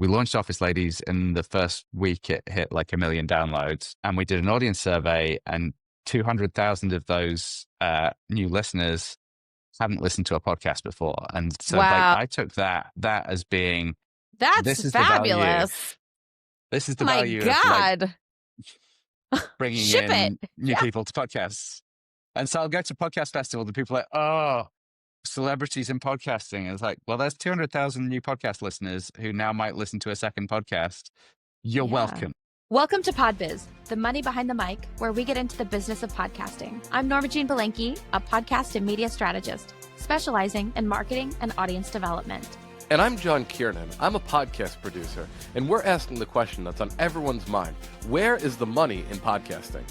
we launched Office Ladies. In the first week, it hit like 1 million downloads. And we did an audience survey, and 200,000 of those new listeners hadn't listened to a podcast before. And so like Wow. I took that as being, That's this is fabulous. the value. This is the My value of like God. bringing Ship in it. new Yeah. people to podcasts. And so I'll go to podcast festival and people are like, oh, celebrities in podcasting. And it's like, well, there's 200,000 new podcast listeners who now might listen to a second podcast. You're Yeah. welcome. Welcome to PodBiz, the money behind the mic, where we get into the business of podcasting. I'm Norma Jean Belenke, a podcast and media strategist, specializing in marketing and audience development. And I'm John Kiernan. I'm a podcast producer, and we're asking the question that's on everyone's mind. Where is the money in podcasting?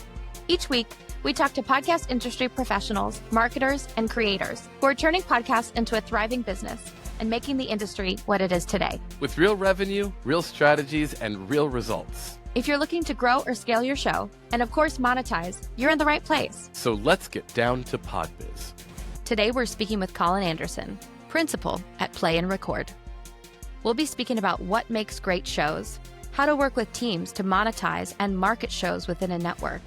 Each week, we talk to podcast industry professionals, marketers, and creators who are turning podcasts into a thriving business and making the industry what it is today. With real revenue, real strategies, and real results. If you're looking to grow or scale your show, and of course monetize, you're in the right place. So let's get down to PodBiz. Today, we're speaking with Colin Anderson, principal at Play and Record. We'll be speaking about what makes great shows, how to work with teams to monetize and market shows within a network,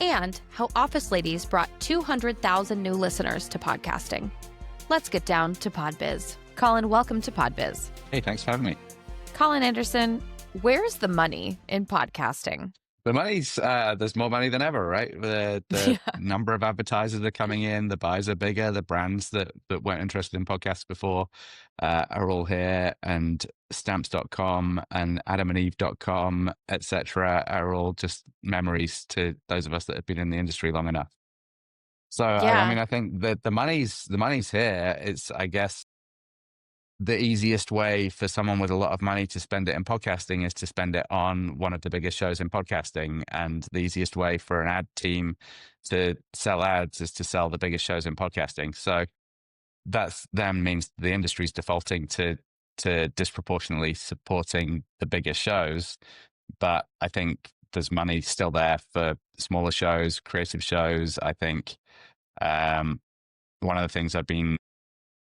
and how Office Ladies brought 200,000 new listeners to podcasting. Let's get down to PodBiz. Colin, welcome to PodBiz. Hey, thanks for having me. Colin Anderson, where's the money in podcasting? The money's, there's more money than ever, right? The number of advertisers are coming in, the buys are bigger, the brands that weren't interested in podcasts before are all here, and stamps.com and adamandeve.com, etc., are all just memories to those of us that have been in the industry long enough. So, Yeah. I mean, I think that the money's here. It's, I guess, the easiest way for someone with a lot of money to spend it in podcasting is to spend it on one of the biggest shows in podcasting. And the easiest way for an ad team to sell ads is to sell the biggest shows in podcasting. So that's then means the industry's defaulting to disproportionately supporting the biggest shows. But I think there's money still there for smaller shows, creative shows. I think one of the things I've been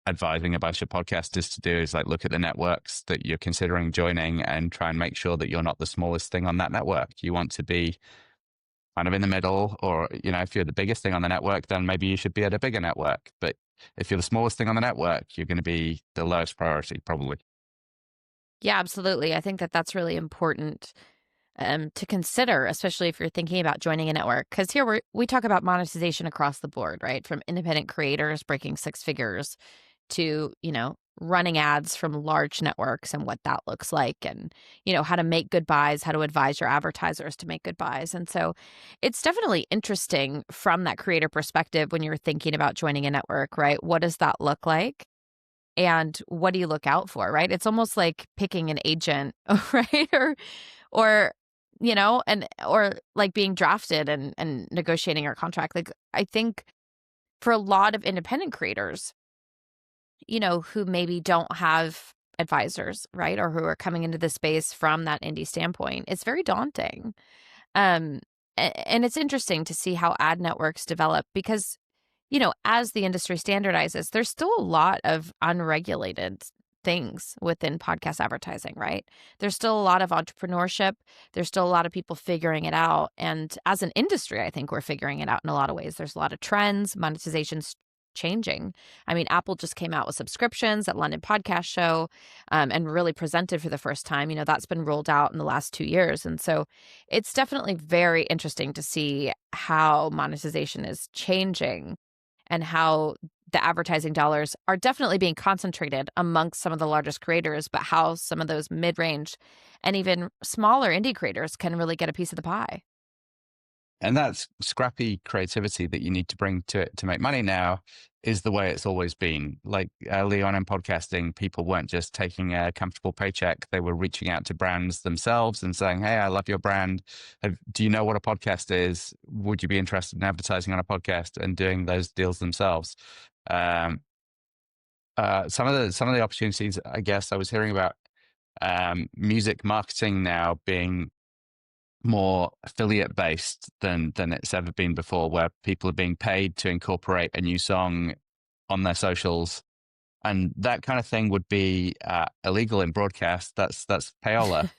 advising a bunch of podcasters to do is like look at the networks that you're considering joining and try and make sure that you're not the smallest thing on that network. You want to be kind of in the middle, or, you know, if you're the biggest thing on the network, then maybe you should be at a bigger network. But if you're the smallest thing on the network, you're going to be the lowest priority, probably. Yeah, absolutely. I think that that's really important to consider, especially if you're thinking about joining a network. Because here we talk about monetization across the board, right? From independent creators breaking six figures to, you know, running ads from large networks and what that looks like, and, you know, how to make good buys, how to advise your advertisers to make good buys. And so it's definitely interesting from that creator perspective when you're thinking about joining a network, right? What does that look like? And what do you look out for, right? It's almost like picking an agent, right? Or you know, or like being drafted and negotiating your contract. Like, I think for a lot of independent creators, you know, who maybe don't have advisors, right? Or who are coming into the space from that indie standpoint, it's very daunting. And it's interesting to see how ad networks develop because, you know, as the industry standardizes, there's still a lot of unregulated things within podcast advertising, right? There's still a lot of entrepreneurship. There's still a lot of people figuring it out. And as an industry, I think we're figuring it out in a lot of ways. There's a lot of trends, monetization's changing. I mean, Apple just came out with subscriptions at London Podcast Show and really presented for the first time. You know, that's been rolled out in the last 2 years. And so it's definitely very interesting to see how monetization is changing and how the advertising dollars are definitely being concentrated amongst some of the largest creators, but how some of those mid-range and even smaller indie creators can really get a piece of the pie. And that scrappy creativity that you need to bring to it to make money now is the way it's always been. Like early on in podcasting, people weren't just taking a comfortable paycheck. They were reaching out to brands themselves and saying, hey, I love your brand. Do you know what a podcast is? Would you be interested in advertising on a podcast, and doing those deals themselves? Some of the opportunities, I guess, I was hearing about music marketing now being more affiliate based than it's ever been before, where people are being paid to incorporate a new song on their socials And that kind of thing would be illegal in broadcast. That's payola,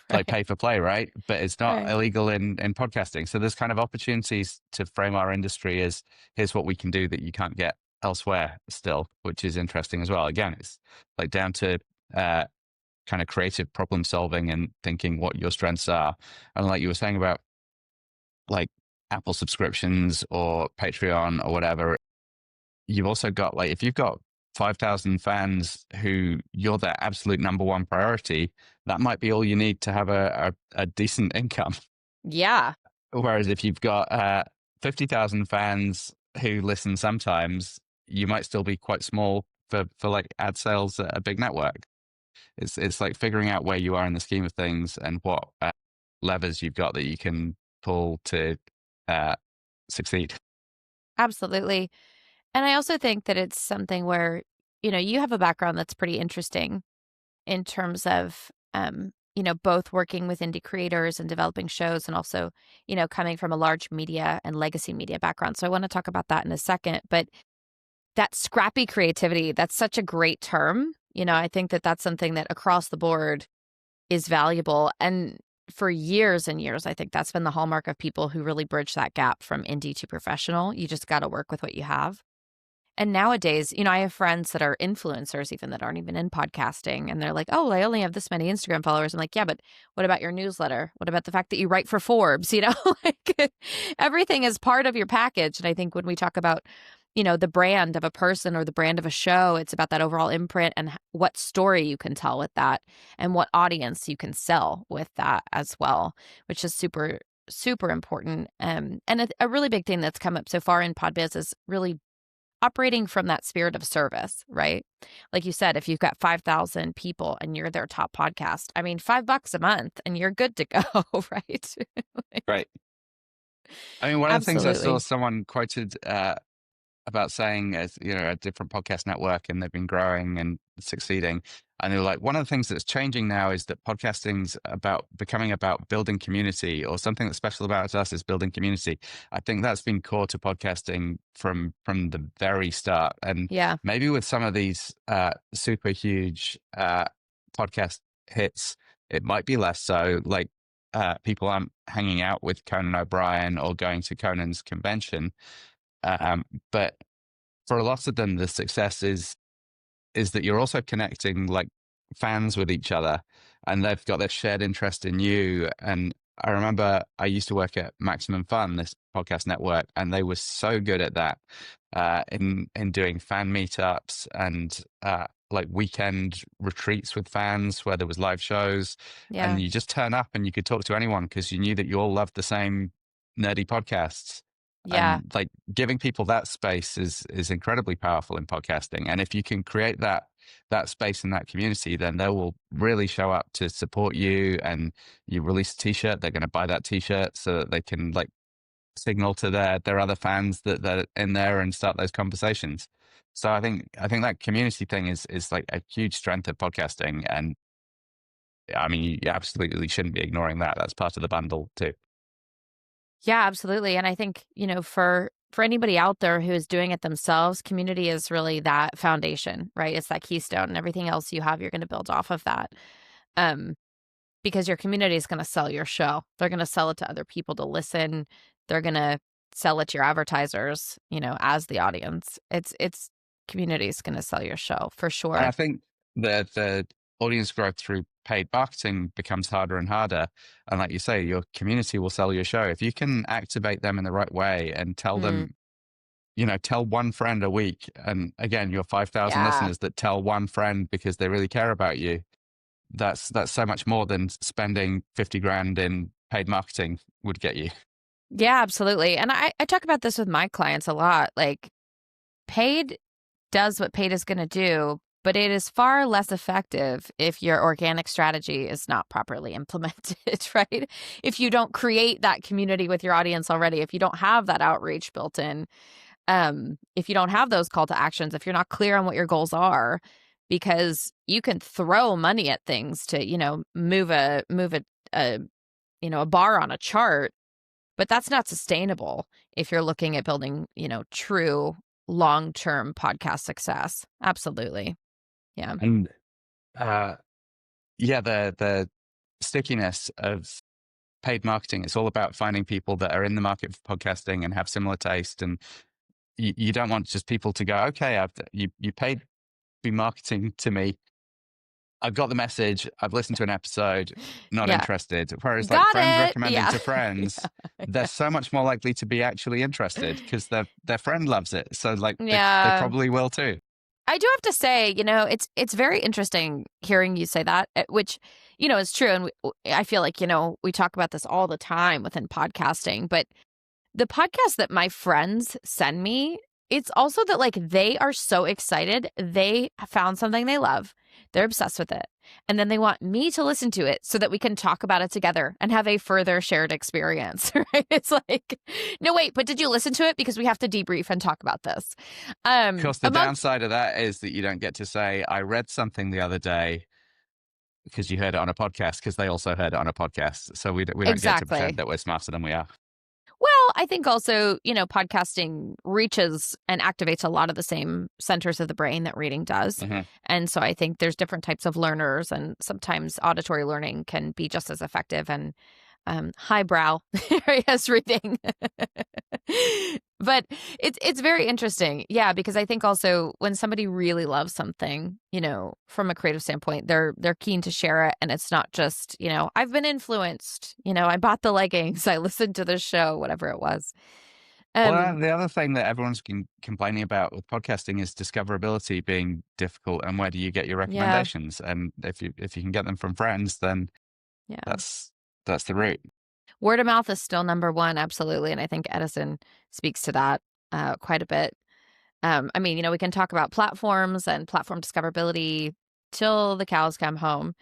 like pay for play, right? But it's not Right. illegal in podcasting. So there's kind of opportunities to frame our industry as here's what we can do that you can't get elsewhere still, which is interesting as well. Again, it's like down to kind of creative problem solving and thinking what your strengths are. And like you were saying about like Apple subscriptions or Patreon or whatever, you've also got like, if you've got 5,000 fans who you're their absolute number one priority, that might be all you need to have a decent income. Yeah. Whereas if you've got 50,000 fans who listen sometimes, you might still be quite small for like ad sales at a big network. It's like figuring out where you are in the scheme of things and what levers you've got that you can pull to succeed. Absolutely. And I also think that it's something where, you have a background that's pretty interesting in terms of, both working with indie creators and developing shows and also, coming from a large media and legacy media background. So I want to talk about that in a second. But that scrappy creativity, that's such a great term. I think that that's something that across the board is valuable. And for years and years, I think that's been the hallmark of people who really bridge that gap from indie to professional. You just got to work with what you have. And nowadays, I have friends that are influencers even that aren't even in podcasting. And they're like, oh, well, I only have this many Instagram followers. I'm like, yeah, but what about your newsletter? What about the fact that you write for Forbes? Like everything is part of your package. And I think when we talk about, the brand of a person or the brand of a show, it's about that overall imprint and what story you can tell with that and what audience you can sell with that as well, which is super, super important. And a really big thing that's come up so far in PodBiz is really operating from that spirit of service, right? Like you said, if you've got 5,000 people and you're their top podcast, I mean, $5 a month and you're good to go, right? Right. I mean, one of the things I saw Absolutely. someone quoted about saying, as a different podcast network, and they've been growing and succeeding. And they were like, one of the things that's changing now is that podcasting's becoming about building community, or something that's special about us is building community. I think that's been core to podcasting from the very start. And Yeah. maybe with some of these super huge podcast hits, it might be less so. Like people aren't hanging out with Conan O'Brien or going to Conan's convention. But for a lot of them, the success is that you're also connecting like fans with each other, and they've got this shared interest in you. And I remember I used to work at Maximum Fun, this podcast network, and they were so good at that in doing fan meetups and like weekend retreats with fans where there was live shows, Yeah. and you just turn up and you could talk to anyone because you knew that you all loved the same nerdy podcasts. Yeah. And like giving people that space is incredibly powerful in podcasting. And if you can create that space in that community, then they will really show up to support you. And you release a t-shirt, they're going to buy that t-shirt so that they can like signal to their other fans that they're in there and start those conversations. So I think that community thing is like a huge strength of podcasting. And I mean, you absolutely shouldn't be ignoring that. That's part of the bundle too. Yeah, absolutely. And I think, for anybody out there who is doing it themselves, community is really that foundation, right? It's that keystone, and everything else you have, you're going to build off of that. Because your community is going to sell your show. They're going to sell it to other people to listen. They're going to sell it to your advertisers, as the audience. It's community is going to sell your show for sure. And I think the audience growth through paid marketing becomes harder and harder. And like you say, your community will sell your show. If you can activate them in the right way and tell them, tell one friend a week. And again, your 5,000 listeners that tell one friend because they really care about you. That's so much more than spending 50 grand in paid marketing would get you. Yeah, absolutely. And I talk about this with my clients a lot. Like, paid does what paid is going to do, but it is far less effective if your organic strategy is not properly implemented, right? If you don't create that community with your audience already, if you don't have that outreach built in, if you don't have those call to actions, if you're not clear on what your goals are, because you can throw money at things to, move a bar on a chart, but that's not sustainable if you're looking at building, true long-term podcast success. Absolutely. Yeah. And yeah, the stickiness of paid marketing, it's all about finding people that are in the market for podcasting and have similar taste. And you don't want just people to go, okay, you paid be marketing to me. I've got the message. I've listened to an episode, not Yeah. interested. Whereas like Got friends it. recommending Yeah. to friends, they're so much more likely to be actually interested because their friend loves it. So like they Yeah. probably will too. I do have to say, it's very interesting hearing you say that, which, is true. And I feel like, we talk about this all the time within podcasting, but the podcast that my friends send me, it's also that like they are so excited. They found something they love. They're obsessed with it. And then they want me to listen to it so that we can talk about it together and have a further shared experience, right? It's like, no, wait, but did you listen to it? Because we have to debrief and talk about this. Of course, the downside of that is that you don't get to say, I read something the other day because you heard it on a podcast, because they also heard it on a podcast. So we don't get to pretend that we're smarter than we are. Well, I think also, podcasting reaches and activates a lot of the same centers of the brain that reading does. Mm-hmm. And so I think there's different types of learners, and sometimes auditory learning can be just as effective and highbrow as reading. But it's very interesting. Yeah, because I think also when somebody really loves something, from a creative standpoint, they're keen to share it. And it's not just, I've been influenced, I bought the leggings, I listened to the show, whatever it was. Well, the other thing that everyone's complaining about with podcasting is discoverability being difficult, and where do you get your recommendations? Yeah. And if you can get them from friends, then that's the route. Word of mouth is still number one, absolutely. And I think Edison speaks to that quite a bit. I mean, we can talk about platforms and platform discoverability till the cows come home.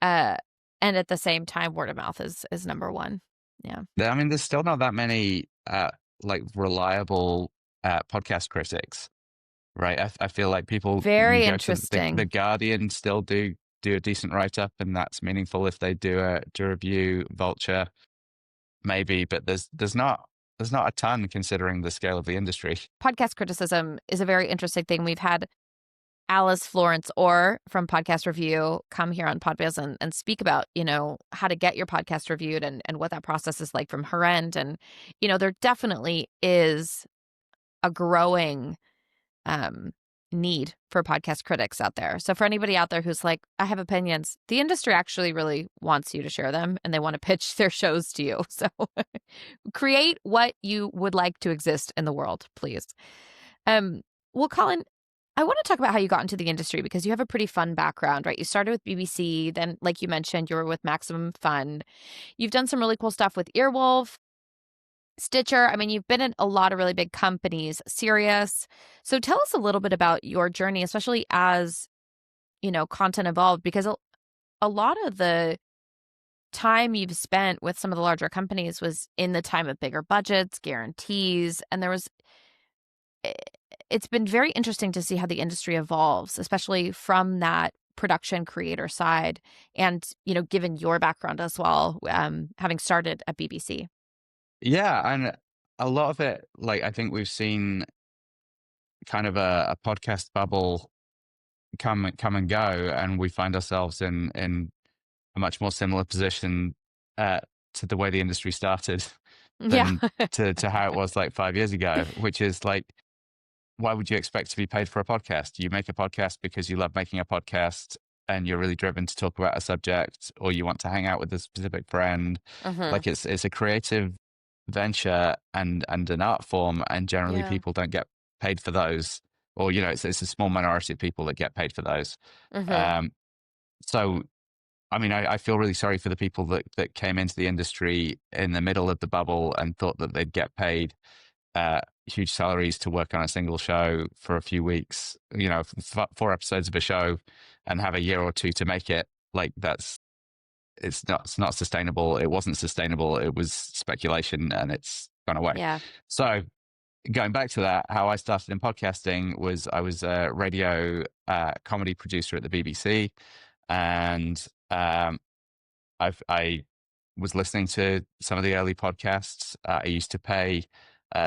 And at the same time, word of mouth is number one. Yeah. I mean, there's still not that many like reliable podcast critics, right? I feel like people very interesting. The Guardian still do a decent write-up, and that's meaningful if they do a review. Vulture, maybe, but there's not a ton considering the scale of the industry. Podcast criticism is a very interesting thing. We've had Alice Florence Orr from Podcast Review come here on PodBiz and speak about, how to get your podcast reviewed and what that process is like from her end. And, there definitely is a growing need for podcast critics out there. So for anybody out there who's like, I have opinions, the industry actually really wants you to share them, and they want to pitch their shows to you. So create what you would like to exist in the world, please. Well, Colin, I want to talk about how you got into the industry, because you have a pretty fun background, right? You started with BBC, then, like you mentioned, you were with Maximum Fun. You've done some really cool stuff with Earwolf, Stitcher. I mean, you've been in a lot of really big companies, Sirius. So tell us a little bit about your journey, especially as, content evolved, because a lot of the time you've spent with some of the larger companies was in the time of bigger budgets, guarantees, and it's been very interesting to see how the industry evolves, especially from that production creator side, and, given your background as well, having started at BBC. Yeah, and a lot of it, like, I think we've seen kind of a podcast bubble come and go, and we find ourselves in a much more similar position to the way the industry started than to how it was like 5 years ago, which is like, why would you expect to be paid for a podcast? You make a podcast because you love making a podcast and you're really driven to talk about a subject, or you want to hang out with a specific friend. Like it's a creative venture and an art form, and generally people don't get paid for those, or it's a small minority of people that get paid for those. So I mean, I feel really sorry for the people that came into the industry in the middle of the bubble and thought that they'd get paid huge salaries to work on a single show for a few weeks, 4 episodes of a show, and have a year or two to make it. Like it's not sustainable. It wasn't sustainable. It was speculation, and it's gone away. Yeah. So going back to that, how I started in podcasting was I was a radio comedy producer at the BBC, and I was listening to some of the early podcasts. I used to pay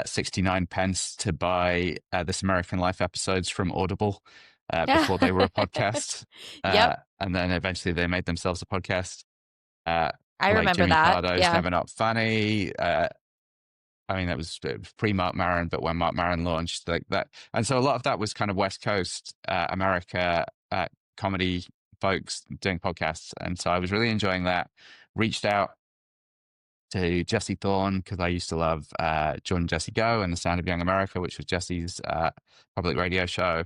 69 pence to buy This American Life episodes from Audible, before they were a podcast. Yep. And then eventually they made themselves a podcast. I Like remember Jimmy that. Pardo's Yeah. Never Not Funny. I mean, that was pre-Mark Maron, but when Mark Maron launched, like that. And so a lot of that was kind of West Coast America comedy folks doing podcasts. And so I was really enjoying that. Reached out to Jesse Thorne because I used to love Jordan Jesse Go and The Sound of Young America, which was Jesse's public radio show.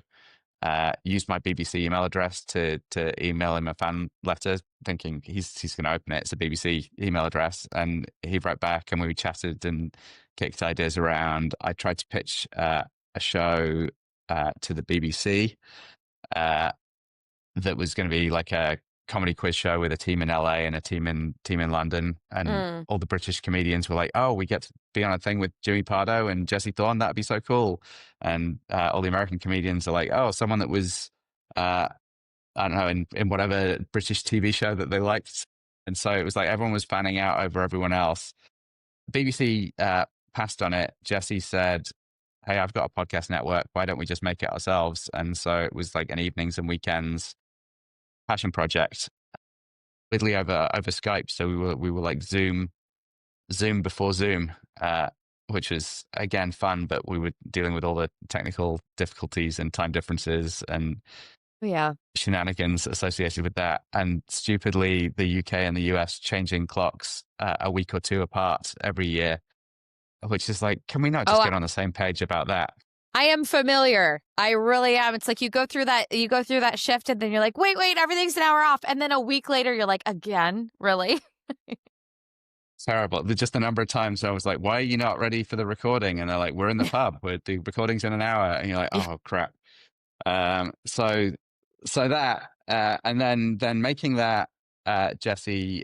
Used my BBC email address to email him a fan letter, thinking he's going to open it. It's a BBC email address, and he wrote back, and we chatted and kicked ideas around. I tried to pitch a show to the BBC that was going to be like a comedy quiz show with a team in LA and a team in London, and all the British comedians were like, "Oh, we get to be on a thing with Jimmy Pardo and Jesse Thorne. That'd be so cool." And all the American comedians are like, "Oh, someone that was, I don't know, in whatever British TV show that they liked." And so it was like everyone was fanning out over everyone else. BBC passed on it. Jesse said, "Hey, I've got a podcast network. Why don't we just make it ourselves?" And so it was like an evenings and weekends passion project, weirdly over Skype. So we were like Zoom before Zoom, which was again fun, but we were dealing with all the technical difficulties and time differences and shenanigans associated with that. And stupidly, the UK and the US changing clocks a week or two apart every year, which is like, can we not just get on the same page about that? I am familiar. I really am. It's like you go through that shift and then you're like, wait, everything's an hour off. And then a week later, you're like, again, really? Terrible. Just the number of times I was like, why are you not ready for the recording? And they're like, we're in the pub. The recording's in an hour. And you're like, oh, crap. So that, and then making that, Jesse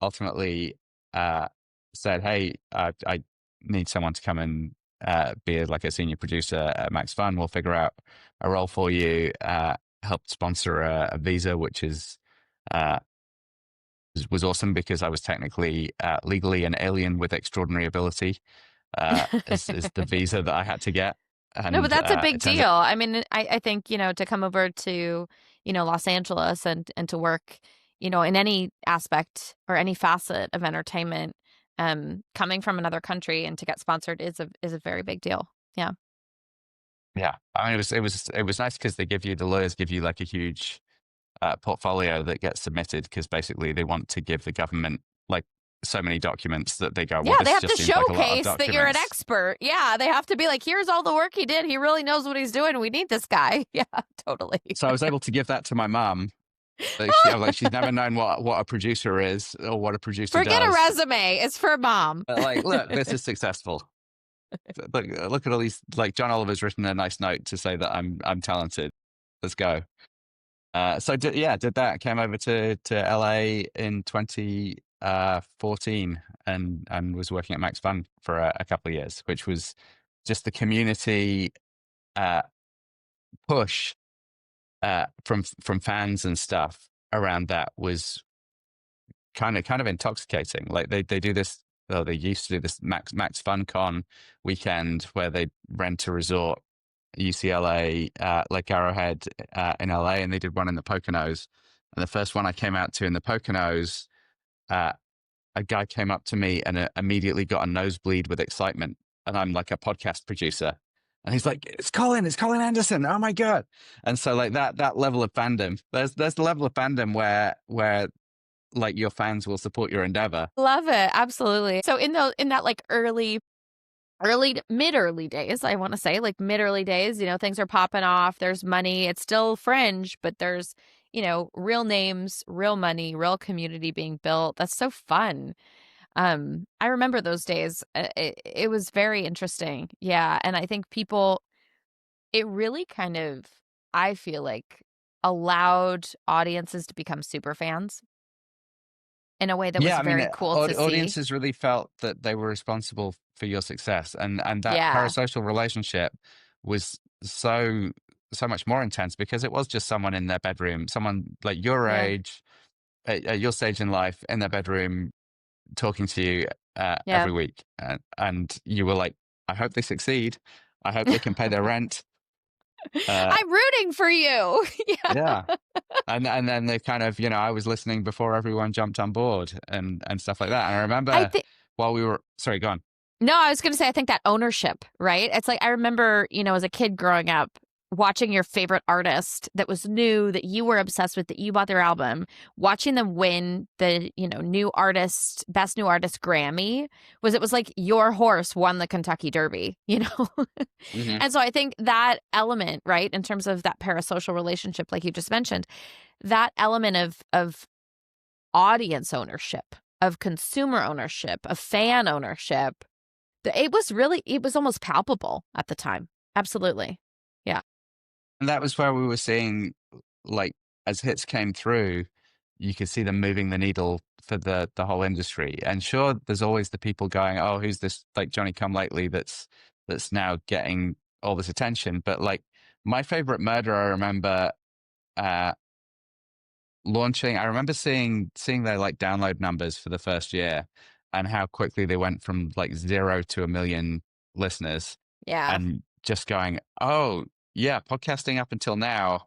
ultimately said, hey, I need someone to come and be like a senior producer at Max Fun. We'll figure out a role for you. Helped sponsor a visa, which is was awesome because I was technically legally an alien with extraordinary ability. Is the visa that I had to get. And, no, but that's a big deal. I mean, I think, to come over to, Los Angeles and to work, in any aspect or any facet of entertainment, coming from another country and to get sponsored is a very big deal. Yeah. Yeah. I mean, it was nice because the lawyers give you like a huge portfolio that gets submitted because basically they want to give the government like so many documents that they go, well, they have to showcase like that you're an expert. Yeah, they have to be like, here's all the work he did. He really knows what he's doing. We need this guy. Yeah, totally. So I was able to give that to my mom. She's never known what a producer is or what a producer Forget does. a resume. It's for mom. Like, look, this is successful. Look at all these. Like John Oliver's written a nice note to say that I'm talented. Let's go. Did that. Came over to LA in 2014 and was working at Max Fun for a couple of years, which was just the community push from fans and stuff around that was kind of intoxicating. Like they do this. Well, they used to do this Max Fun Con weekend where they rent a resort, UCLA, Lake Arrowhead in LA, and they did one in the Poconos. And the first one I came out to in the Poconos, a guy came up to me and immediately got a nosebleed with excitement. And I'm like a podcast producer. And he's like, it's Colin Anderson. Oh my God. And so like that level of fandom, there's the level of fandom where like your fans will support your endeavor. Love it. Absolutely. So in that like mid-early days, I want to say like mid-early days, things are popping off. There's money. It's still fringe, but there's, real names, real money, real community being built. That's so fun. I remember those days. It was very interesting. Yeah. And I think it really kind of, I feel like, allowed audiences to become super fans in a way that was very cool to see. Audiences really felt that they were responsible for your success, and that parasocial relationship was so much more intense because it was just someone in their bedroom, someone like your age, at your stage in life, in their bedroom, talking to you every week, and you were like, I hope they succeed. I hope they can pay their rent. I'm rooting for you. Yeah. And then they kind of, I was listening before everyone jumped on board and stuff like that. And I I remember think. while we were, sorry, go on. No, I was going to say, I think that ownership, right? It's like, I remember, as a kid growing up, watching your favorite artist that was new, that you were obsessed with, that you bought their album, watching them win the, best new artist Grammy, it was like your horse won the Kentucky Derby, Mm-hmm. And so I think that element, right, in terms of that parasocial relationship, like you just mentioned, that element of audience ownership, of consumer ownership, of fan ownership, it was almost palpable at the time. Absolutely. Yeah. And that was where we were seeing, like, as hits came through, you could see them moving the needle for the whole industry. And sure, there's always the people going, oh, who's this, like, Johnny Come Lately that's now getting all this attention. But like my favorite murder, I remember launching. I remember seeing their like download numbers for the first year and how quickly they went from like 0 to 1 million listeners. Yeah. And just going, oh yeah, podcasting up until now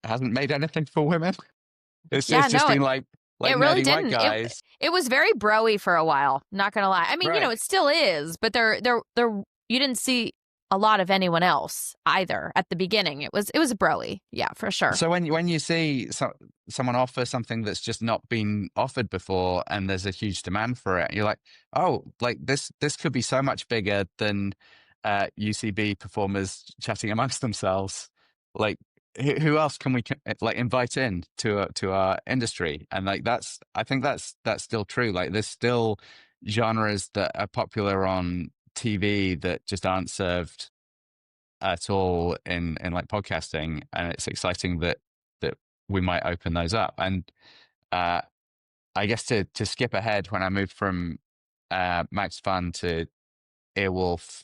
hasn't made anything for women. It's just been like it really nerdy white didn't. guys. It was very bro-y for a while. Not gonna lie. I mean, Right. it still is, but there you didn't see a lot of anyone else either at the beginning. It was bro-y. Yeah, for sure. So when you see someone offer something that's just not been offered before, and there's a huge demand for it, you're like, oh, like this could be so much bigger than UCB performers chatting amongst themselves. Like, who else can we like invite in to our industry? And like I think that's still true. Like, there's still genres that are popular on TV that just aren't served at all in like podcasting, and it's exciting that we might open those up. And I guess to skip ahead, when I moved from Max Fun to Earwolf,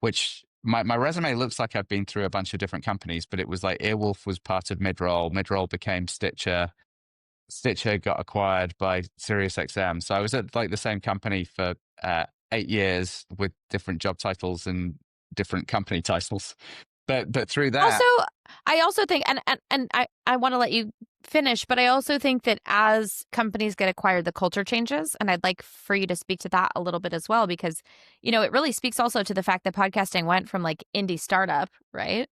which my resume looks like I've been through a bunch of different companies, but it was like Earwolf was part of Midroll. Midroll became Stitcher. Stitcher got acquired by SiriusXM. So I was at like the same company for 8 years with different job titles and different company titles. But through that, also, I also think, and I want to let you finish, but I also think that as companies get acquired, the culture changes, and I'd like for you to speak to that a little bit as well, because it really speaks also to the fact that podcasting went from like indie startup, right,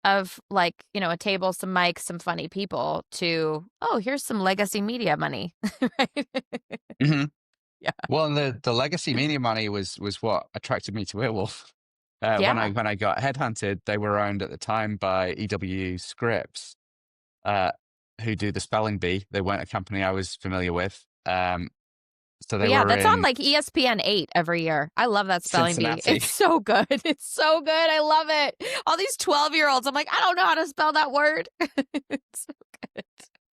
of like a table, some mics, some funny people, to here's some legacy media money, right? Mm-hmm. Yeah. Well, and the legacy media money was what attracted me to Earwolf. When I got headhunted, they were owned at the time by EW Scripps, who do the spelling bee. They weren't a company I was familiar with. So they were that's on like ESPN 8 every year. I love that spelling bee. It's so good. It's so good. I love it. All these 12-year-olds, I'm like, I don't know how to spell that word. It's so good.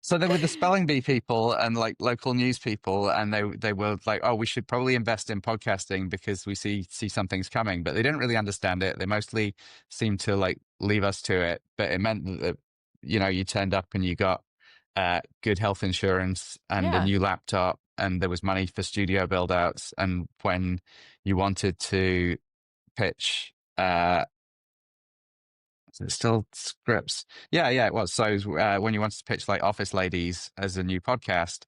So they were the spelling bee people and like local news people, and they were like, oh, we should probably invest in podcasting because we see something's coming. But they didn't really understand it. They mostly seemed to like leave us to it. But it meant that you turned up and you got good health insurance and a new laptop, and there was money for studio build outs. And when you wanted to pitch, it's still Scripps. Yeah, it was. So when you wanted to pitch like Office Ladies as a new podcast,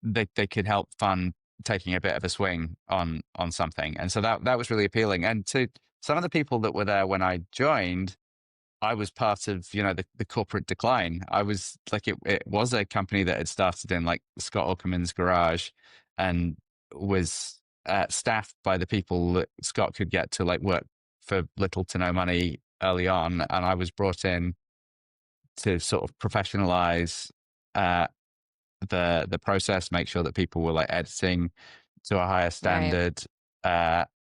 they could help fund taking a bit of a swing on something. And so that was really appealing. And to some of the people that were there when I joined, I was part of, the corporate decline. I was like, it was a company that had started in like Scott Aukerman's garage and was staffed by the people that Scott could get to like work for little to no money early on. And I was brought in to sort of professionalize the process, make sure that people were like editing to a higher standard,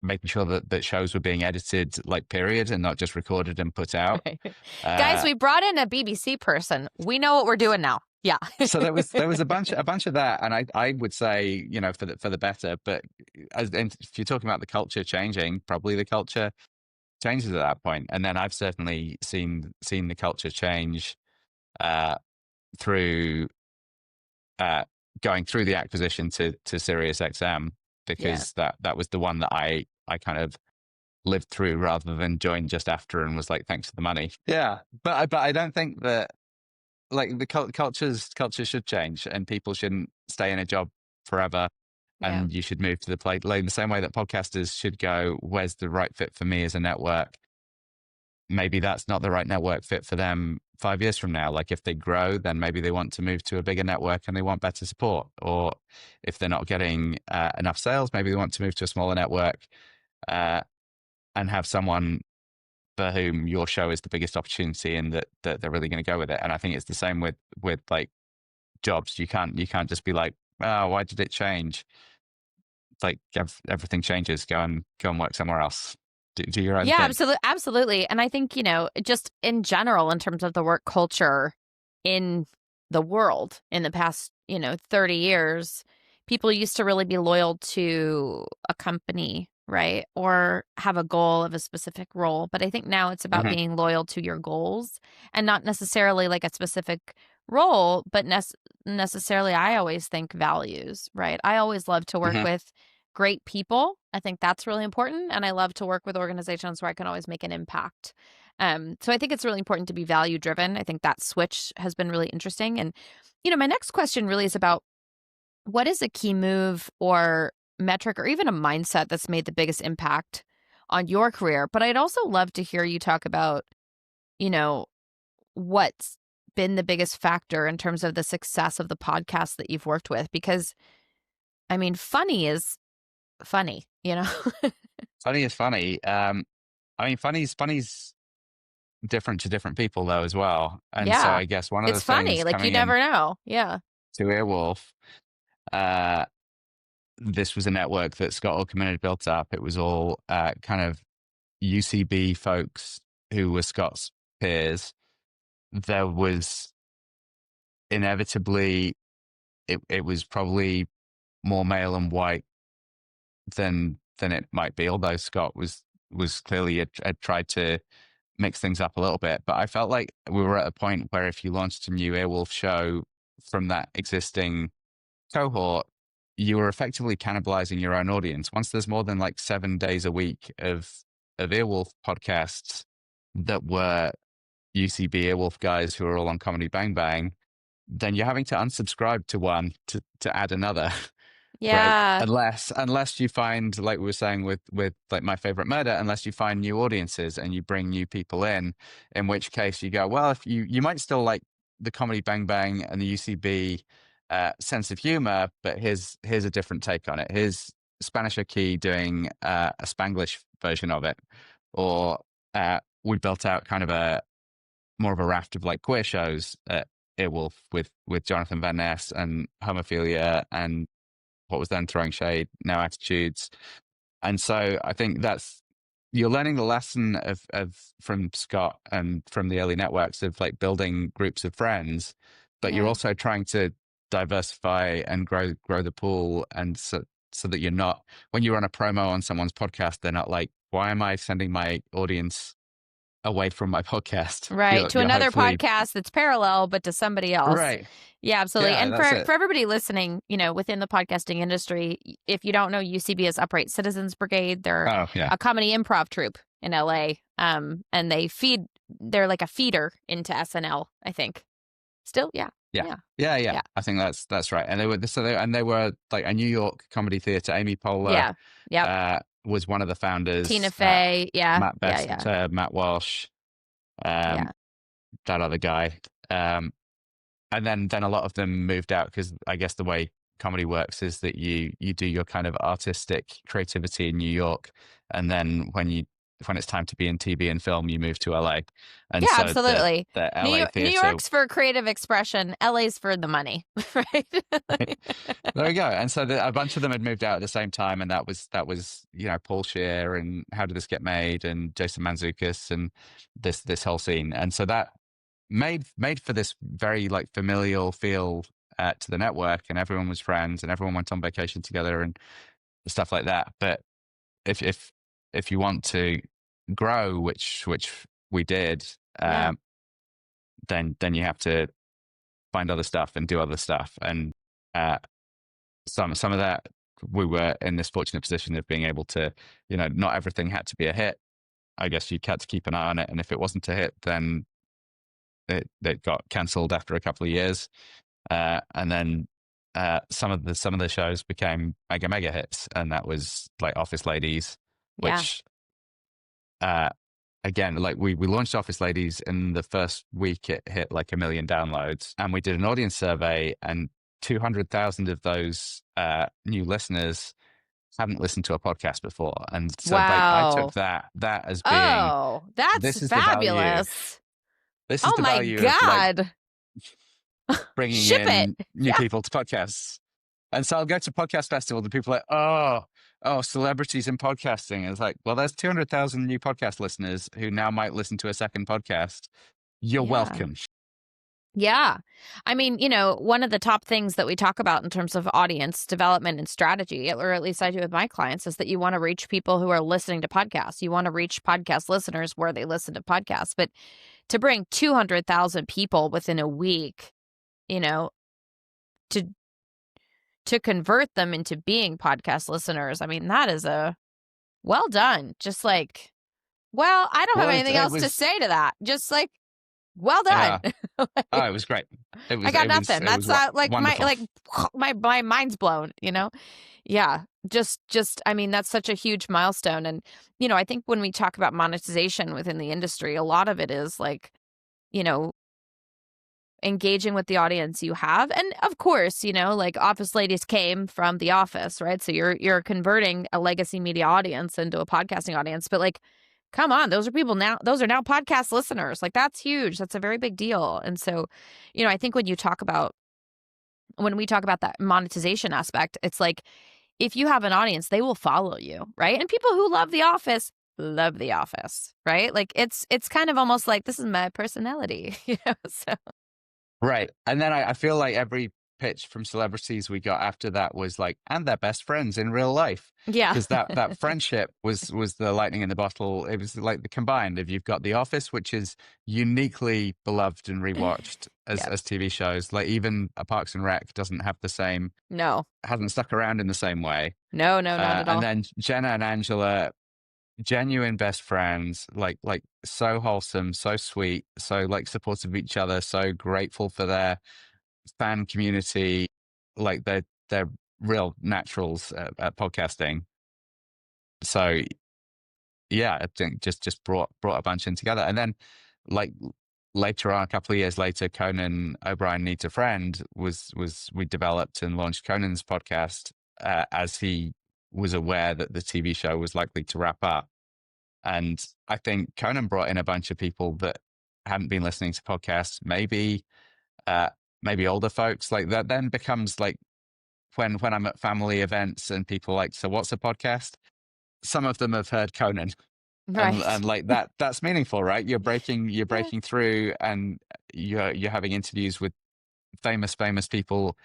making sure that shows were being edited like period and not just recorded and put out. Right. Guys, we brought in a BBC person. We know what we're doing now. Yeah. So there was a bunch of that, and I would say for the better. But and if you're talking about the culture changing, probably the culture changes at that point. And then I've certainly seen the culture change through going through the acquisition to SiriusXM, because that was the one that I kind of lived through rather than joined just after and was like, thanks for the money. Yeah. But I don't think that like the cultures should change, and people shouldn't stay in a job forever. Yeah. And you should move to the plate, like the same way that podcasters should go, where's the right fit for me as a network? Maybe that's not the right network fit for them 5 years from now. Like if they grow, then maybe they want to move to a bigger network and they want better support. Or if they're not getting enough sales, maybe they want to move to a smaller network and have someone for whom your show is the biggest opportunity and that they're really going to go with it. And I think it's the same with like jobs. You can't just be like, oh, why did it change? Like everything changes. Go and work somewhere else. Do your own thing. Absolutely. And I think, just in general, in terms of the work culture in the world in the past, 30 years, people used to really be loyal to a company, right? Or have a goal of a specific role. But I think now it's about being loyal to your goals and not necessarily like a specific role, but necessarily, I always think values, right? I always love to work with great people. I think that's really important. And I love to work with organizations where I can always make an impact. So I think it's really important to be value driven. I think that switch has been really interesting. And, my next question really is about what is a key move or metric or even a mindset that's made the biggest impact on your career? But I'd also love to hear you talk about, what's been the biggest factor in terms of the success of the podcast that you've worked with, because I mean, funny is funny, Funny is funny. I mean, funny's different to different people though as well. And so I guess one of the funny, things like you never know. Yeah. To Earwolf, this was a network that Scott Aukerman had built up. It was all kind of UCB folks who were Scott's peers. There was inevitably, it was probably more male and white than it might be, although Scott was clearly had tried to mix things up a little bit. But I felt like we were at a point where if you launched a new Earwolf show from that existing cohort, you were effectively cannibalizing your own audience. Once there's more than like 7 days a week of Earwolf podcasts that were UCB Earwolf guys who are all on Comedy Bang Bang, then you're having to unsubscribe to one to add another. Yeah. Right? Unless you find, like we were saying with like My Favorite Murder, unless you find new audiences and you bring new people in which case you go, well, if you might still like the Comedy Bang Bang and the UCB sense of humor, but here's a different take on it. Here's Spanish Key doing a Spanglish version of it. Or we built out kind of more of a raft of like queer shows at Earwolf with Jonathan Van Ness and Homophilia and what was then Throwing Shade, Now Attitudes. And so I think you're learning the lesson of from Scott and from the early networks of like building groups of friends, but you're also trying to diversify and grow the pool. And so that you're not, when you run a promo on someone's podcast, they're not like, why am I sending my audience away from my podcast? Right. To another podcast that's parallel, but to somebody else. Right. Yeah, absolutely. Yeah, and for everybody listening, within the podcasting industry, if you don't know, UCB is Upright Citizens Brigade. They're a comedy improv troupe in LA. And they're like a feeder into SNL, I think. Still, yeah. Yeah. I think that's right. And they were like a New York comedy theater. Amy Poehler was one of the founders. Tina Fey, Matt Best, Matt Walsh, that other guy. And then a lot of them moved out because I guess the way comedy works is that you do your kind of artistic creativity in New York, and then when it's time to be in TV and film, you move to LA. And so absolutely. The LA theater, New York's for creative expression, LA's for the money, right? There we go. And so a bunch of them had moved out at the same time, and that was Paul Scheer and How Did This Get Made and Jason Mantzoukas and this whole scene. And so that made for this very like familial feel to the network, and everyone was friends and everyone went on vacation together and stuff like that. But if you want to grow, which we did, then you have to find other stuff and do other stuff. And some of that we were in this fortunate position of being able to, not everything had to be a hit. I guess you had to keep an eye on it. And if it wasn't a hit, then it got cancelled after a couple of years. And then some of the shows became mega hits. And that was like Office Ladies, which, again, like we launched Office Ladies, in the first week it hit like 1 million downloads, and we did an audience survey, and 200,000 of those new listeners hadn't listened to a podcast before. And so like, I took that as being, oh, that's this is fabulous. This is the value God. of like bringing in new people to podcasts. And so I'll go to podcast festival, and people are like, oh, celebrities in podcasting. And it's like, well, there's 200,000 new podcast listeners who now might listen to a second podcast. You're welcome. Yeah. I mean, one of the top things that we talk about in terms of audience development and strategy, or at least I do with my clients, is that you want to reach people who are listening to podcasts. You want to reach podcast listeners where they listen to podcasts. But to bring 200,000 people within a week, to convert them into being podcast listeners, I mean, that is well done. Just like, I don't have anything else to say to that. Just like, well done. Yeah. It was great. I got nothing. That's like my mind's blown, Yeah. Just, I mean, that's such a huge milestone. And, I think when we talk about monetization within the industry, a lot of it is like, engaging with the audience you have. And of course, like Office Ladies came from The Office, right? So you're converting a legacy media audience into a podcasting audience. But like, come on, those are now podcast listeners. Like, that's huge. That's a very big deal. And so, I think when we talk about that monetization aspect, it's like, if you have an audience, they will follow you, right? And people who love The Office, right? Like, it's kind of almost like, this is my personality, so. Right. And then I feel like every pitch from celebrities we got after that was like, and they're best friends in real life. Yeah. Because that friendship was the lightning in the bottle. It was like the combined of, you've got The Office, which is uniquely beloved and rewatched as TV shows. Like, even a Parks and Rec doesn't have the same. No. Hasn't stuck around in the same way. No, not at all. And then Jenna and Angela, genuine best friends, like so wholesome, so sweet, so like supportive of each other, so grateful for their fan community. Like, they're real naturals at podcasting. So yeah, I think just brought a bunch in together. And then like later on, a couple of years later, Conan O'Brien Needs a Friend was we developed and launched Conan's podcast as he was aware that the TV show was likely to wrap up. And I think Conan brought in a bunch of people that hadn't been listening to podcasts, maybe older folks. Like, that then becomes like, when I'm at family events and people like, so what's a podcast? Some of them have heard Conan. Right. And like that's meaningful, right? You're breaking through, and you're having interviews with famous people.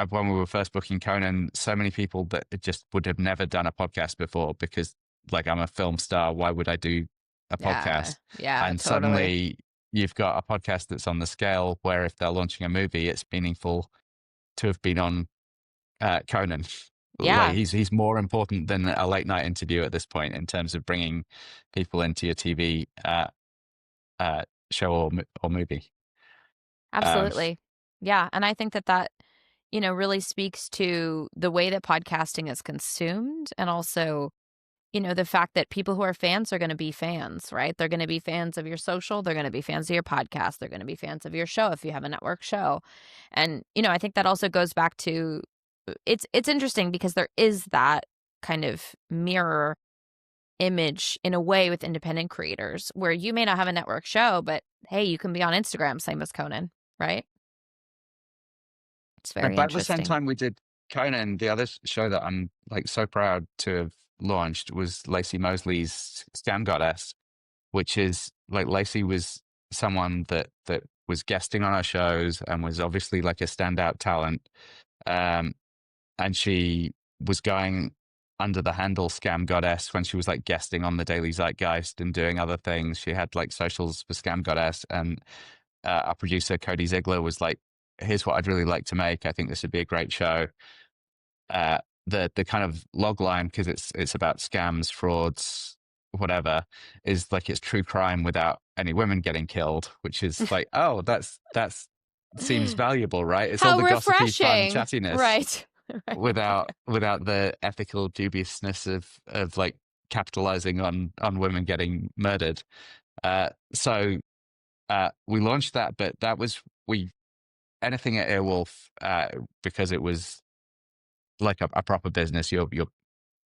When we were first booking Conan, so many people that just would have never done a podcast before, because like, I'm a film star, why would I do a podcast? Yeah. And totally. suddenly you've got a podcast that's on the scale where, if they're launching a movie, it's meaningful to have been on Conan. Yeah. Like, he's more important than a late night interview at this point, in terms of bringing people into your TV show or movie. Absolutely. Yeah. And I think that really speaks to the way that podcasting is consumed, and also, the fact that people who are fans are going to be fans, right? They're going to be fans of your social. They're going to be fans of your podcast. They're going to be fans of your show if you have a network show. And, I think that also goes back to, it's interesting because there is that kind of mirror image in a way with independent creators, where you may not have a network show, but hey, you can be on Instagram, same as Conan, right? It's very About interesting. the same time we did Conan, the other show that I'm like so proud to have launched was Lacey Mosley's Scam Goddess, which is like, Lacey was someone that was guesting on our shows and was obviously like a standout talent. And she was going under the handle Scam Goddess when she was like guesting on the Daily Zeitgeist and doing other things. She had like socials for Scam Goddess, and our producer Cody Ziegler was like, here's what I'd really like to make. I think this would be a great show. the kind of log line, because it's about scams, frauds, whatever, is like it's true crime without any women getting killed, which is like, oh, that's seems valuable, right? It's all How the gossipy, fun refreshing. chattiness Right. Right. without the ethical dubiousness of like capitalizing on women getting murdered. So we launched that, but that was anything at Earwolf, because it was like a proper business. You're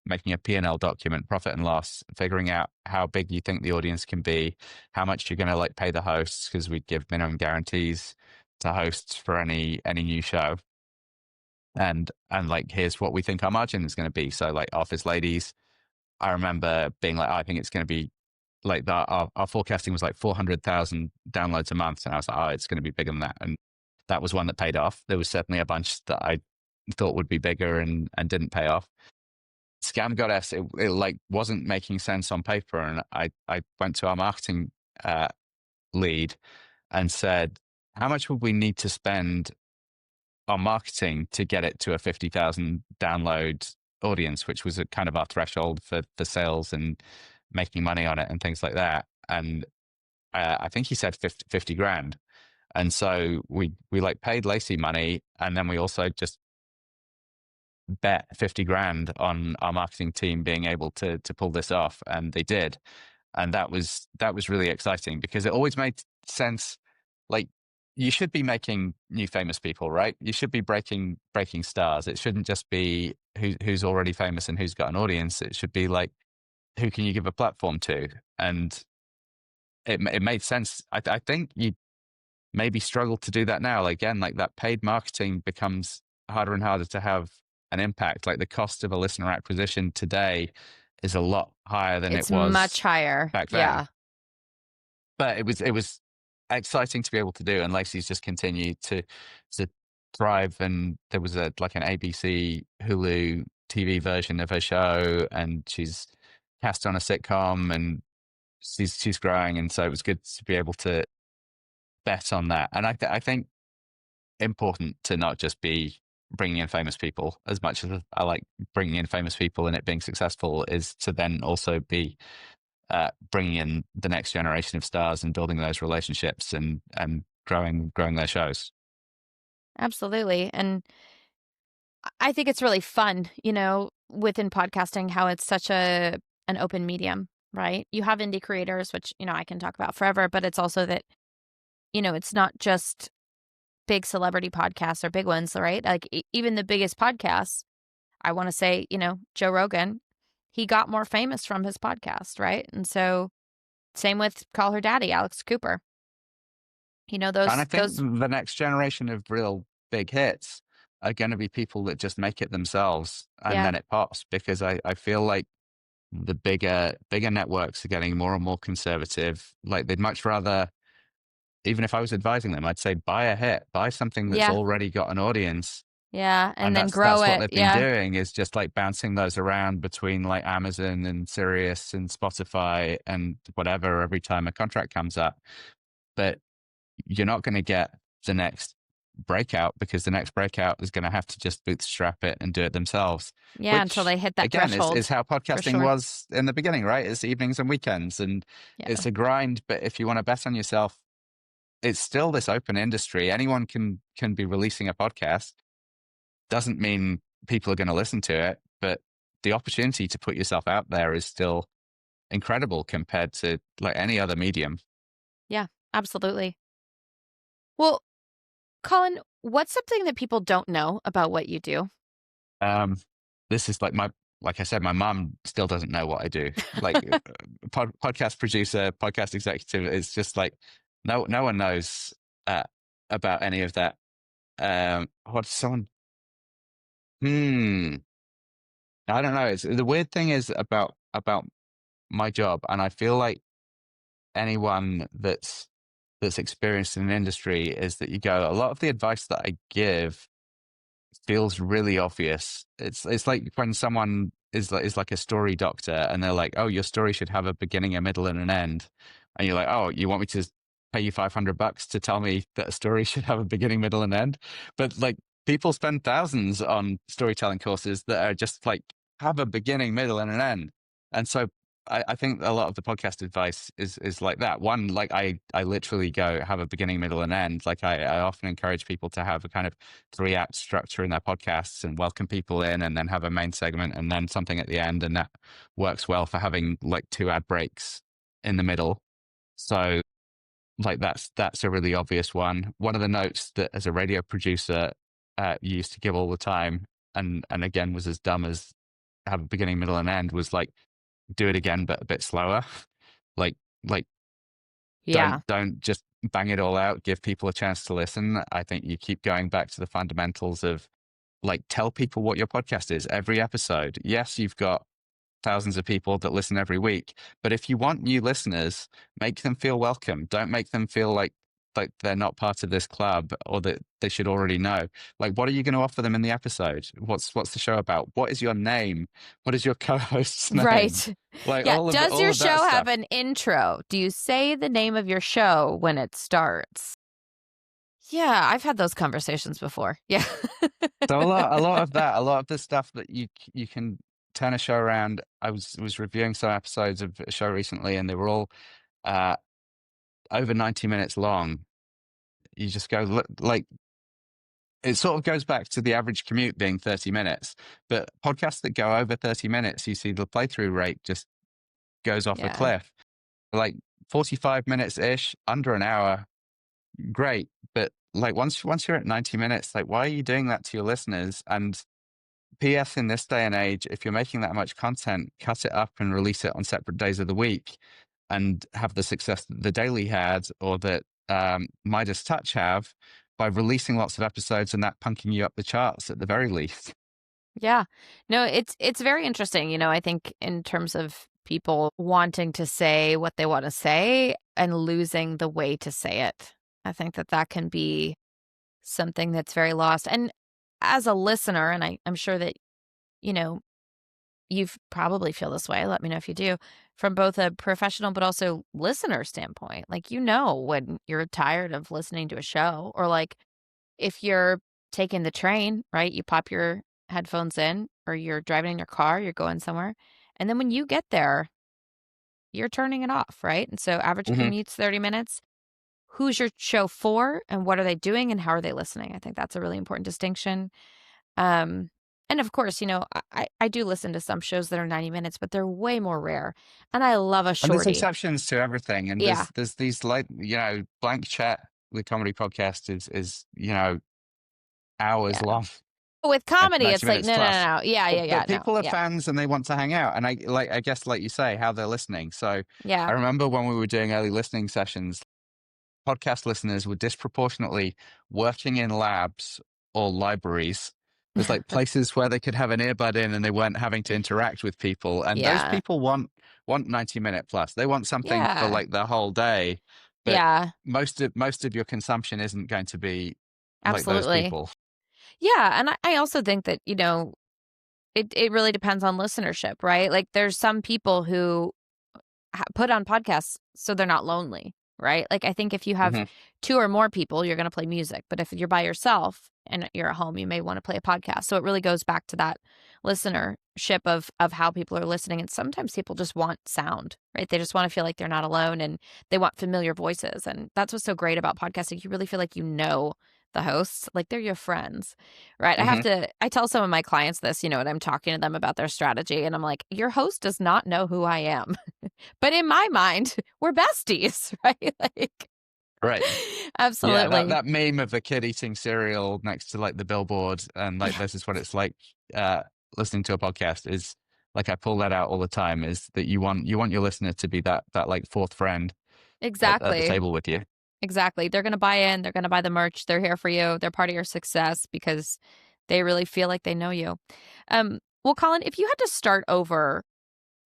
making a P&L document, profit and loss, figuring out how big you think the audience can be, how much you're going to like pay the hosts, because we'd give minimum guarantees to hosts for any new show. And like, here's what we think our margin is going to be. So like Office Ladies, I remember being like, I think it's going to be like that. Our forecasting was like 400,000 downloads a month. And I was like, oh, it's going to be bigger than that. And that was one that paid off. There was certainly a bunch that I thought would be bigger and didn't pay off. Scam Goddess, it like wasn't making sense on paper. And I went to our marketing lead and said, how much would we need to spend on marketing to get it to a 50,000 download audience, which was a kind of our threshold for sales and making money on it and things like that. And I think he said 50 grand. And so we like paid Lacey money, and then we also just bet 50 grand on our marketing team being able to pull this off, and they did. And that was really exciting, because it always made sense. Like, you should be making new famous people, right? You should be breaking stars. It shouldn't just be who's already famous and who's got an audience. It should be like, who can you give a platform to? And it made sense. I think you maybe struggle to do that now. Again, like, that paid marketing becomes harder and harder to have an impact. Like, the cost of a listener acquisition today is a lot higher than It's it was much higher back then. Yeah. But it was exciting to be able to do, and Lacey's just continued to thrive. And there was like an ABC Hulu TV version of her show, and she's cast on a sitcom, and she's growing. And so it was good to be able to bet on that. And I think important to not just be bringing in famous people. As much as I like bringing in famous people and it being successful, is to then also be bringing in the next generation of stars and building those relationships and growing their shows. Absolutely. And I think it's really fun, within podcasting, how it's such an open medium, right? You have indie creators, which, I can talk about forever, but it's also that, it's not just big celebrity podcasts or big ones, right? Like, even the biggest podcasts, I want to say, Joe Rogan, he got more famous from his podcast, right? And so same with Call Her Daddy, Alex Cooper. Those. And I think the next generation of real big hits are going to be people that just make it themselves, and then it pops, because I feel like the bigger networks are getting more and more conservative. Like, they'd much rather, even if I was advising them, I'd say buy a hit, buy something that's already got an audience. Yeah, and then grow that's it. What they've been doing is just like bouncing those around between like Amazon and Sirius and Spotify and whatever every time a contract comes up. But you're not going to get the next breakout, because the next breakout is going to have to just bootstrap it and do it themselves. Yeah, which, until they hit that again, threshold. is how podcasting was in the beginning, right? It's evenings and weekends, and it's a grind. But if you want to bet on yourself, it's still this open industry. Anyone can be releasing a podcast. Doesn't mean people are going to listen to it, but the opportunity to put yourself out there is still incredible compared to like any other medium. Yeah, absolutely. Well, Colin, what's something that people don't know about what you do? This is like I said, my mom still doesn't know what I do. Like, podcast producer, podcast executive. It's just like, no one knows about any of that. What's someone? I don't know. The weird thing is about my job, and I feel like anyone that's experienced in an industry, is that you go, a lot of the advice that I give feels really obvious. It's like when someone is like a story doctor, and they're like, oh, your story should have a beginning, a middle, and an end. And you're like, oh, you want me to pay you $500 to tell me that a story should have a beginning, middle, and end? But like, people spend thousands on storytelling courses that are just like have a beginning, middle, and an end. And so I think a lot of the podcast advice is like that. One, like I literally go have a beginning, middle, and end. Like I often encourage people to have a kind of 3-act structure in their podcasts and welcome people in, and then have a main segment and then something at the end. And that works well for having like 2 ad breaks in the middle. So like that's a really obvious one. One of the notes that as a radio producer used to give all the time, and again was as dumb as have a beginning, middle, and end, was like do it again but a bit slower. like like Yeah. don't just bang it all out. Give people a chance to listen. I think you keep going back to the fundamentals of like tell people what your podcast is every episode. Yes, you've got thousands of people that listen every week, but if you want new listeners, make them feel welcome. Don't make them feel like they're not part of this club or that they should already know. Like, what are you going to offer them in the episode? What's the show about? What is your name? What is your co-host's name? Right. Like Yeah. all of Does all your of that show stuff. have an intro? Do you say the name of your show when it starts? Yeah, I've had those conversations before. Yeah. So a lot of that, a lot of the stuff that you can turn a show around. I was reviewing some episodes of a show recently, and they were all over 90 minutes long. You just go like it sort of goes back to the average commute being 30 minutes, but podcasts that go over 30 minutes, you see the playthrough rate just goes off a Yeah. cliff. Like 45 minutes ish, under an hour, great. But like once you're at 90 minutes, like why are you doing that to your listeners? And PS, in this day and age, if you're making that much content, cut it up and release it on separate days of the week and have the success that The Daily had or that Midas Touch have by releasing lots of episodes and that punking you up the charts at the very least. Yeah. No, it's very interesting. You know, I think in terms of people wanting to say what they want to say and losing the way to say it. I think that can be something that's very lost. And as a listener, and I'm sure that, you know, you've probably feel this way. Let me know if you do, from both a professional but also listener standpoint. Like, you know, when you're tired of listening to a show, or like if you're taking the train, right? You pop your headphones in, or you're driving in your car, you're going somewhere. And then when you get there, you're turning it off, right? And so average commute's 30 minutes. Who's your show for, and what are they doing, and how are they listening? I think that's a really important distinction. And of course, you know, I do listen to some shows that are 90 minutes, but they're way more rare. And I love a And shorty. there's exceptions to everything. And Yeah. there's these like, you know, Blank Chat, the comedy podcast is you know, hours long. With comedy, 90 it's like, minutes no. plus. Yeah. But people are fans and they want to hang out. And I guess, like you say, how they're listening. So Yeah. I remember when we were doing early listening sessions, podcast listeners were disproportionately working in labs or libraries. There's like places where they could have an earbud in and they weren't having to interact with people. And those people want 90-minute plus. They want something for like the whole day. But most of your consumption isn't going to be like those people. Yeah. And I also think that, you know, it really depends on listenership, right? Like there's some people who put on podcasts so they're not lonely, right? Like I think if you have 2 or more people, you're going to play music. But if you're by yourself and you're at home, you may want to play a podcast. So it really goes back to that listenership of how people are listening. And sometimes people just want sound, right? They just want to feel like they're not alone, and they want familiar voices. And that's what's so great about podcasting. You really feel like you know the hosts, like they're your friends, right? I tell some of my clients this, you know, when I'm talking to them about their strategy, and I'm like, your host does not know who I am. But in my mind, we're besties, right? Like, right. Absolutely. Yeah, that meme of the kid eating cereal next to like the billboard and like this is what it's like listening to a podcast is like, I pull that out all the time, is that you want your listener to be that like fourth friend at the table with you. Exactly. They're going to buy in. They're going to buy the merch. They're here for you. They're part of your success because they really feel like they know you. Well, Colin, if you had to start over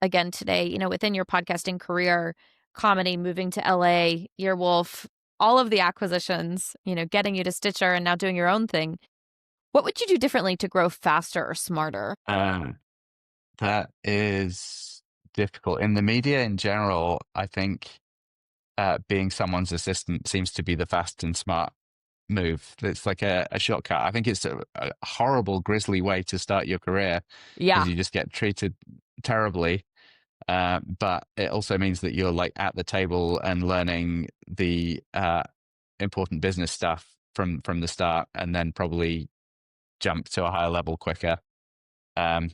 again today, you know, within your podcasting career, comedy, moving to LA, Earwolf, all of the acquisitions, you know, getting you to Stitcher and now doing your own thing, what would you do differently to grow faster or smarter? That is difficult. In the media in general, I think being someone's assistant seems to be the fast and smart move. It's like a shortcut. I think it's a horrible, grisly way to start your career Yeah. because you just get treated terribly. But it also means that you're like at the table and learning the important business stuff from the start, and then probably jump to a higher level quicker. I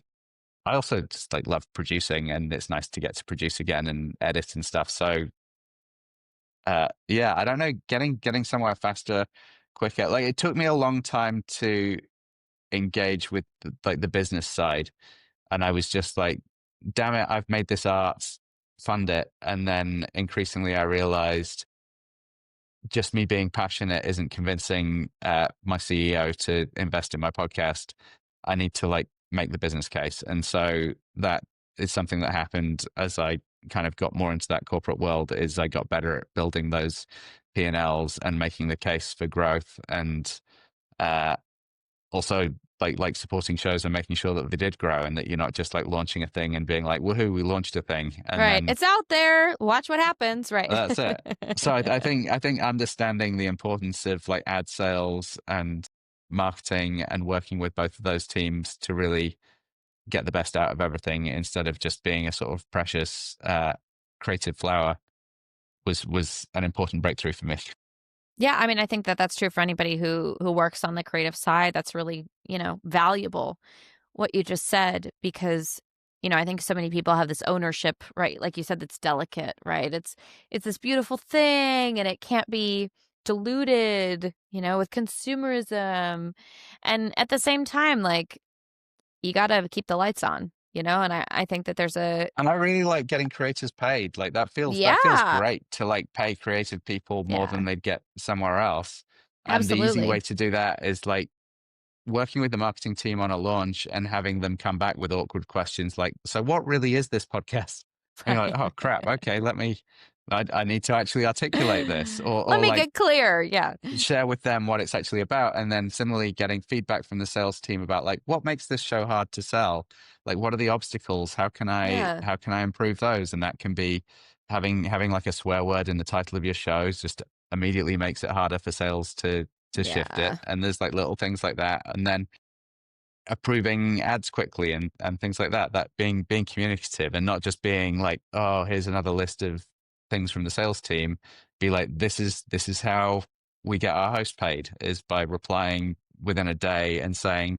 also just like love producing, and it's nice to get to produce again and edit and stuff. So yeah, I don't know, getting somewhere faster, quicker. Like it took me a long time to engage with like the business side, and I was just like, damn it, I've made this art, fund it. And then increasingly I realized just me being passionate isn't convincing my CEO to invest in my podcast. I need to like make the business case. And so that is something that happened as I kind of got more into that corporate world, is I got better at building those P&Ls and making the case for growth, and also like supporting shows and making sure that they did grow, and that you're not just like launching a thing and being like, woohoo, we launched a thing. And Right. then It's out there. Watch what happens. Right. that's it. So I think understanding the importance of like ad sales and marketing and working with both of those teams to really get the best out of everything, instead of just being a sort of precious creative flower, was an important breakthrough for me. Yeah, I mean, I think that that's true for anybody who works on the creative side. That's really, valuable what you just said, because I think so many people have this ownership, right? Like you said, that's delicate, right? It's this beautiful thing, and it can't be diluted, with consumerism. And at the same time, like, you got to keep the lights on, and I think that there's And I really like getting creators paid. Like that feels yeah, great to like pay creative people more yeah, than they'd get somewhere else. And the easy way absolutely. to do that is like working with the marketing team on a launch and having them come back with awkward questions like, so what really is this podcast? And you're like, oh crap, okay, I need to actually articulate this, Let or me like get clear. Yeah. share with them what it's actually about. And then similarly getting feedback from the sales team about like, what makes this show hard to sell? Like, what are the obstacles? How can I Yeah. improve those? And that can be having like a swear word in the title of your shows just immediately makes it harder for sales to shift it. Yeah. And there's like little things like that. And then approving ads quickly and things like that, that being communicative and not just being like, oh, here's another list of things from the sales team. Be like, this is how we get our host paid, is by replying within a day and saying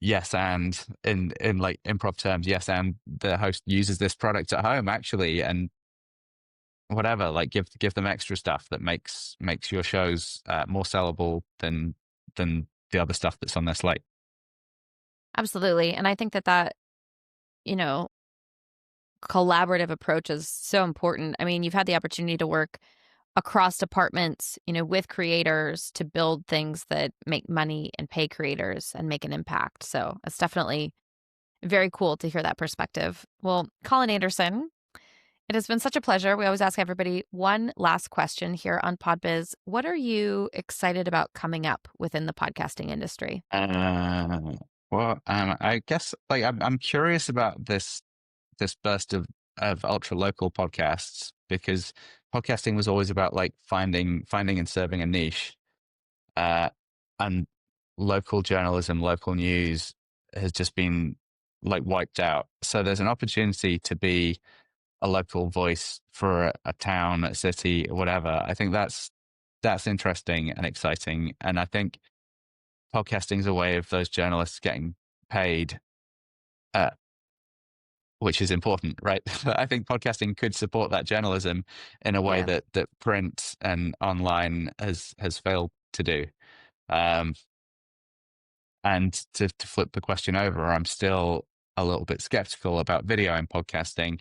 yes, and in like improv terms, yes, and the host uses this product at home actually, and whatever, like give them extra stuff that makes your shows more sellable than the other stuff that's on their slate. Absolutely. And I think that, you know, collaborative approach is so important. I mean, you've had the opportunity to work across departments, with creators to build things that make money and pay creators and make an impact. So it's definitely very cool to hear that perspective. Well, Colin Anderson, it has been such a pleasure. We always ask everybody one last question here on PodBiz. What are you excited about coming up within the podcasting industry? I guess like I'm curious about this burst of ultra local podcasts, because podcasting was always about like finding and serving a niche, and local journalism, local news has just been like wiped out. So there's an opportunity to be a local voice for a town, a city, whatever. I think that's interesting and exciting, and I think podcasting is a way of those journalists getting paid, which is important, right? I think podcasting could support that journalism in a way Yeah. that print and online has failed to do. And to flip the question over, I'm still a little bit skeptical about video and podcasting.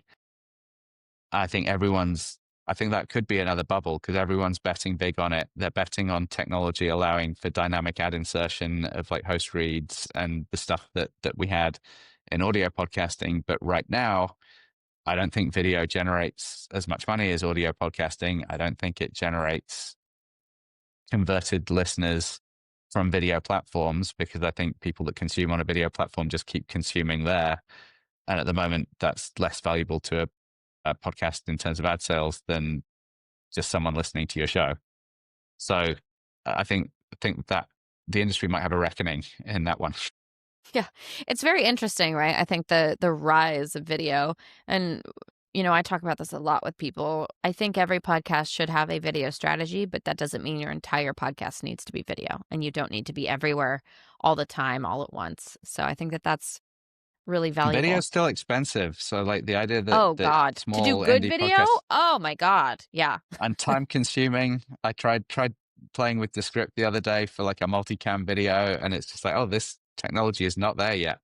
I think that could be another bubble, because everyone's betting big on it. They're betting on technology allowing for dynamic ad insertion of like host reads and the stuff that we had in audio podcasting. But right now, I don't think video generates as much money as audio podcasting. I don't think it generates converted listeners from video platforms, because I think people that consume on a video platform just keep consuming there. And at the moment, that's less valuable to a podcast in terms of ad sales than just someone listening to your show. So I think that the industry might have a reckoning in that one. Yeah, it's very interesting, right? I think the rise of video, and I talk about this a lot with people. I think every podcast should have a video strategy, but that doesn't mean your entire podcast needs to be video, and you don't need to be everywhere all the time, all at once. So I think that that's really valuable. Video's still expensive, so like the idea that Oh God, to do small good indie video? podcasts Oh my God, yeah. and time consuming. I tried playing with the script the other day for like a multicam video, and it's just like, oh, this technology is not there yet.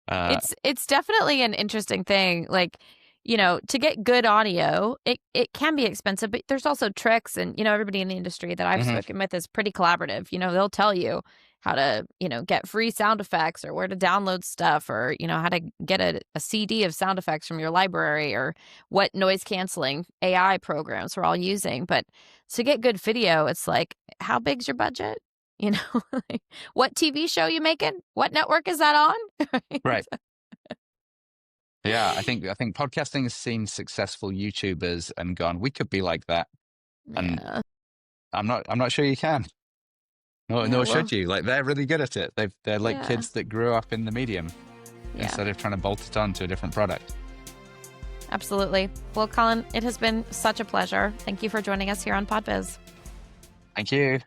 It's definitely an interesting thing. Like, to get good audio, it can be expensive, but there's also tricks. And, everybody in the industry that I've spoken with is pretty collaborative. They'll tell you how to, get free sound effects, or where to download stuff, or, how to get a CD of sound effects from your library, or what noise canceling AI programs we're all using. But to get good video, it's like, how big's your budget? Like, what TV show you making? What network is that on? Right. Yeah, I think podcasting has seen successful YouTubers and gone, we could be like that. And Yeah. I'm not sure you can. Nor should you. Like, they're really good at it. They're like kids that grew up in the medium instead of trying to bolt it on to a different product. Absolutely. Well, Colin, it has been such a pleasure. Thank you for joining us here on PodBiz. Thank you.